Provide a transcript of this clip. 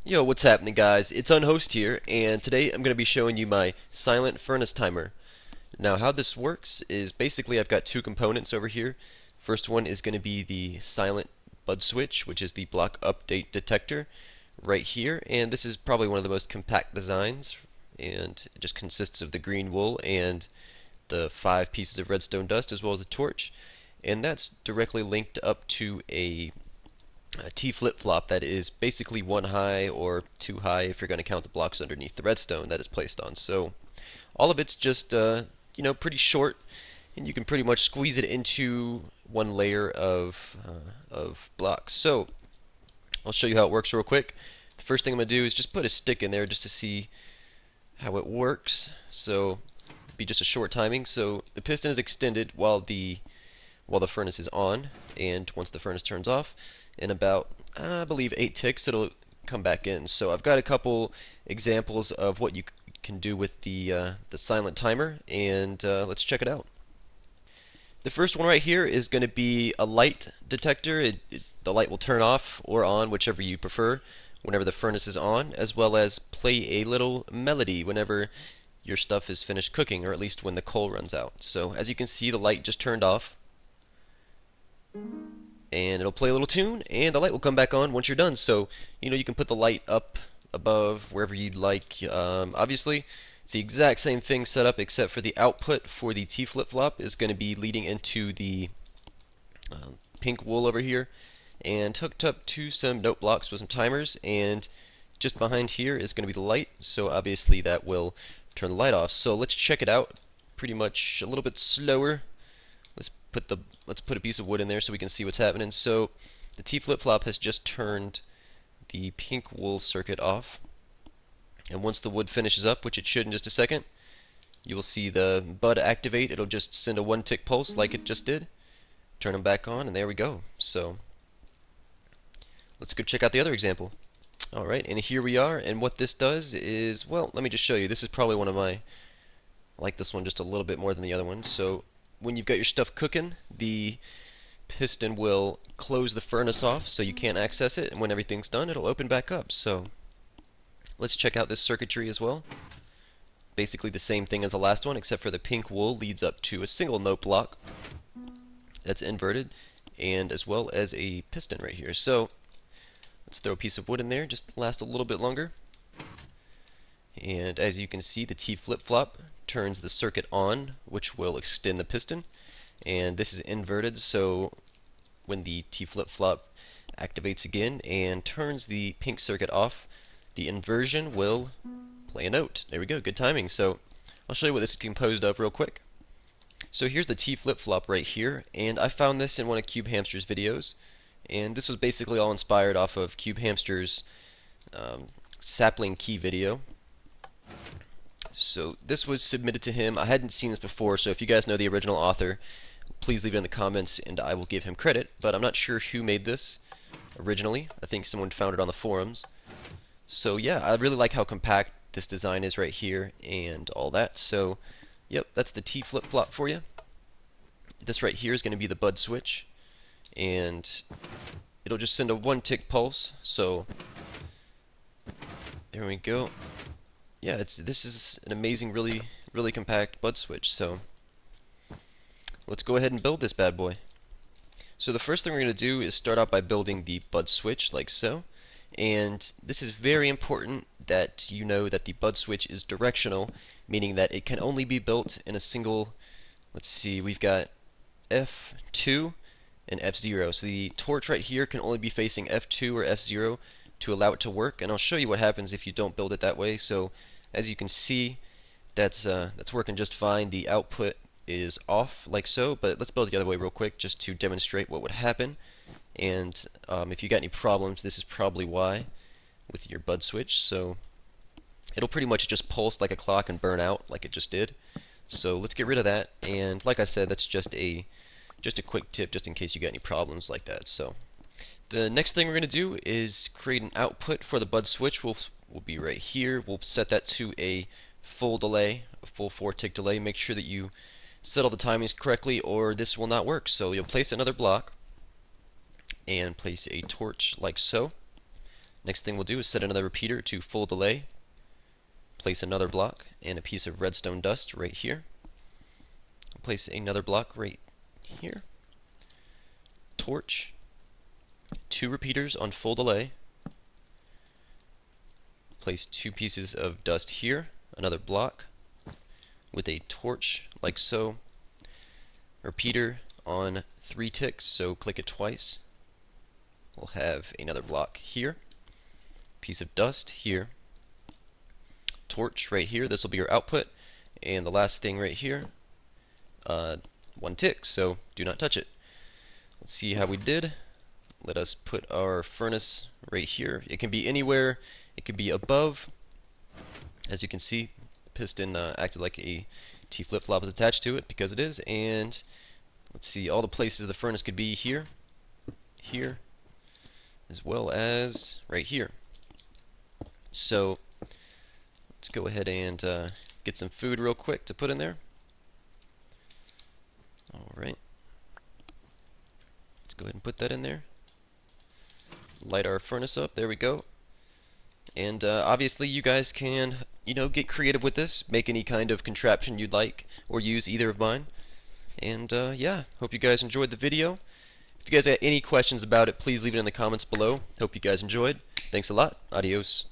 Yo, what's happening, guys? It's Unhost here, and today I'm going to be showing you my silent furnace timer. Now, how this works is basically I've got two components over here. First one is going to be the silent bud switch, which is the block update detector right here, and this is probably one of the most compact designs, and it just consists of the green wool and the 5 pieces of redstone dust as well as a torch, and that's directly linked up to a T flip-flop that is basically 1 high or 2 high if you're going to count the blocks underneath the redstone that is placed on. So all of it's just pretty short, and you can pretty much squeeze it into one layer of blocks. So I'll show you how it works real quick. The first thing I'm going to do is just put a stick in there just to see how it works. So it'll be just a short timing. So the piston is extended while the furnace is on, and once the furnace turns off, in about, I believe, 8 ticks, it'll come back in. So I've got a couple examples of what you can do with the silent timer, and let's check it out. The first one right here is going to be a light detector. The light will turn off or on, whichever you prefer, whenever the furnace is on, as well as play a little melody whenever your stuff is finished cooking, or at least when the coal runs out. So as you can see, the light just turned off, and it'll play a little tune, and the light will come back on once you're done. So you can put the light up above wherever you'd like. Obviously it's the exact same thing set up, except for the output for the T flip-flop is going to be leading into the pink wool over here, and hooked up to some note blocks with some timers, and just behind here is going to be the light, so obviously that will turn the light off. So let's check it out pretty much a little bit slower. Let's put a piece of wood in there so we can see what's happening. So the T flip-flop has just turned the pink wool circuit off, and once the wood finishes up, which it should in just a second, you will see the bud activate. It'll just send a 1-tick pulse like it just did. Turn them back on, and there we go. So let's go check out the other example. Alright, and here we are, and what this does is, well, let me just show you. This is probably one of my, I like this one just a little bit more than the other one. So when you've got your stuff cooking, the piston will close the furnace off so you can't access it, and when everything's done, it'll open back up. So let's check out this circuitry as well. Basically the same thing as the last one, except for the pink wool leads up to a single note block that's inverted, and as well as a piston right here. So let's throw a piece of wood in there just to last a little bit longer. And as you can see, the T flip-flop turns the circuit on, which will extend the piston, and this is inverted, so when the T flip-flop activates again and turns the pink circuit off, the inversion will play a note. There we go, good timing. So I'll show you what this is composed of real quick. So here's the T flip-flop right here, and I found this in one of Cube Hamster's videos, and this was basically all inspired off of Cube Hamster's sapling key video. So this was submitted to him. I hadn't seen this before, so if you guys know the original author, please leave it in the comments and I will give him credit, but I'm not sure who made this originally. I think someone found it on the forums. So yeah, I really like how compact this design is right here and all that. So yep, that's the T flip-flop for you. This right here is going to be the bud switch, and it'll just send a 1-tick pulse. So there we go. Yeah, this is an amazing, really compact bud switch. So let's go ahead and build this bad boy. So the first thing we're going to do is start out by building the bud switch like so. And this is very important that you know that the bud switch is directional, meaning that it can only be built in a single, let's see, we've got F2 and F0. So the torch right here can only be facing F2 or F0 to allow it to work, and I'll show you what happens if you don't build it that way. So as you can see, that's working just fine. The output is off like so, but let's build it the other way real quick just to demonstrate what would happen. And if you got any problems, this is probably why with your bud switch. So it'll pretty much just pulse like a clock and burn out like it just did. So let's get rid of that, and like I said, that's just a quick tip just in case you got any problems like that. So the next thing we're going to do is create an output for the bud switch. Will be right here. We'll set that to a full delay, a full 4-tick delay. Make sure that you set all the timings correctly or this will not work. So you'll place another block and place a torch like so. Next thing we'll do is set another repeater to full delay, place another block and a piece of redstone dust right here, place another block right here, torch, 2 repeaters on full delay, place 2 pieces of dust here, another block with a torch like so, repeater on 3 ticks, so click it twice. We'll have another block here, piece of dust here, torch right here, this will be your output, and the last thing right here, 1 tick, so do not touch it. Let's see how we did. Let us put our furnace right here. It can be anywhere, it could be above. As you can see, the piston acted like a T flip-flop is attached to it, because it is, and let's see, all the places the furnace could be here, here, as well as right here. So let's go ahead and get some food real quick to put in there. Alright, let's go ahead and put that in there. Light our furnace up, there we go. And obviously you guys can, get creative with this, make any kind of contraption you'd like, or use either of mine. And yeah, hope you guys enjoyed the video. If you guys have any questions about it, please leave it in the comments below. Hope you guys enjoyed. Thanks a lot. Adios.